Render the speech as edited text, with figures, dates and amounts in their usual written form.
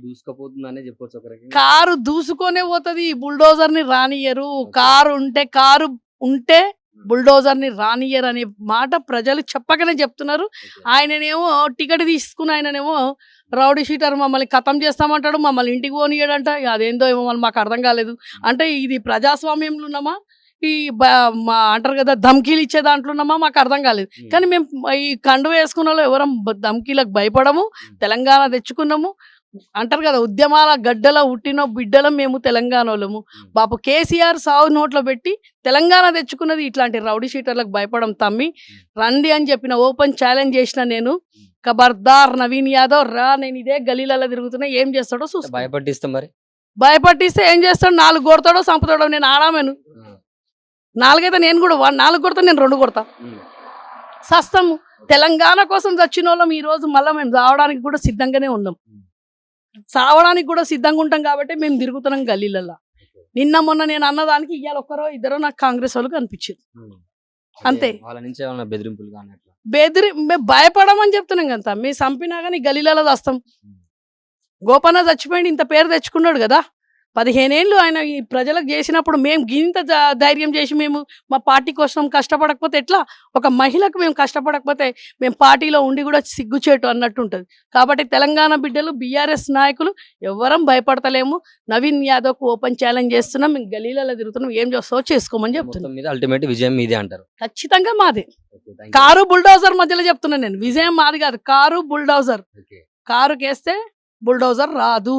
దూసుకుపోతుందనే చెప్పొచ్చు ఒక రకంగా. కారు దూసుకొనే పోతది. బుల్డోజర్ ని రానియ్యరు. కారు ఉంటే బుల్డోజర్ ని రానియ్యరు అనే మాట ప్రజలు చెప్పకనే చెప్తున్నారు. ఓకే. ఆయననేమో టికెట్ తీసుకుని ఆయననేమో రౌడీ షీటర్ మమ్మల్ని ఖతం చేస్తామంటాడు. మమ్మల్ని ఇంటికి పోనీయడంట. ఇక అదేందో ఏమో మరి మాకు అర్థం కాలేదు. అంటే ఇది ప్రజాస్వామ్యంలో ఉన్నామా? ఈ మా అంటారు కదా ధమ్కీలు ఇచ్చే దాంట్లో ఉన్నామా? మాకు అర్థం కాలేదు. కానీ మేము ఈ కండువ వేసుకున్న వాళ్ళు ఎవరం ధమ్కీలకు భయపడము. తెలంగాణ తెచ్చుకున్నాము. అంటారు కదా ఉద్యమాల గడ్డల పుట్టిన బిడ్డలం మేము తెలంగాణ వాళ్ళము. బాపు కేసీఆర్ సావు నోట్లో పెట్టి తెలంగాణ తెచ్చుకున్నది ఇట్లాంటి రౌడీ షీటర్లకు భయపడం తమ్మి. రండి అని చెప్పిన ఓపెన్ ఛాలెంజ్ చేసిన నేను. ఖబర్దార్ నవీన్ యాదవ్ రా, నేను ఇదే గలీలలో తిరుగుతున్నా, ఏం చేస్తాడో చూస్తా. భయపట్టిస్తాం మరి. భయపట్టిస్తే ఏం చేస్తాడు? 4 కొడతాడో చంపుతాడో. నేను ఆడామెను 4 అయితే నేను కూడా 4 కొడతా, నేను 2 కొడతా. సస్తము తెలంగాణ కోసం చచ్చిన వాళ్ళం ఈ రోజు మళ్ళీ మేము చావడానికి కూడా సిద్ధంగానే ఉన్నాం. చావడానికి కూడా సిద్ధంగా ఉంటాం కాబట్టి మేము తిరుగుతున్నాం గల్లీలలో. నిన్న మొన్న నేను అన్నదానికి ఇవాళ ఒక్కరో ఇద్దరో నాకు కాంగ్రెస్ వాళ్ళు కనిపించారు. అంతే. వాళ్ళ నుంచి ఏమన్నా బెదిరింపులు కానీ అట్లా? మేము భయపడమని చెప్తున్నాం కదా. మీ చంపినా కానీ గల్లీలలో వస్తాం. గోపన్న చచ్చిపోయింది, ఇంత పేరు తెచ్చుకున్నాడు కదా. 15 ఏళ్ళు ఆయన ఈ ప్రజలకు చేసినప్పుడు మేము ఇంత ధైర్యం చేసి మేము మా పార్టీ కోసం కష్టపడకపోతే ఎట్లా? ఒక మహిళకు మేము కష్టపడకపోతే మేము పార్టీలో ఉండి కూడా సిగ్గుచేటు అన్నట్టు ఉంటుంది. కాబట్టి తెలంగాణ బిడ్డలు బీఆర్ఎస్ నాయకులు ఎవ్వరం భయపడతలేము. నవీన్ యాదవ్కు ఓపెన్ ఛాలెంజ్ చేస్తున్నాం. మేము గలీలలో తిరుగుతున్నాం. ఏం చేస్తావో చేసుకోమని చెప్తున్నాం. అల్టిమేట్ విజయం మీదే అంటారు? ఖచ్చితంగా మాదే. కారు బుల్డోజర్ మధ్యలో చెప్తున్నాను నేను. విజయం మాది కాదు, కారు బుల్డోజర్. కారు కేస్తే బుల్డోజర్ రాదు.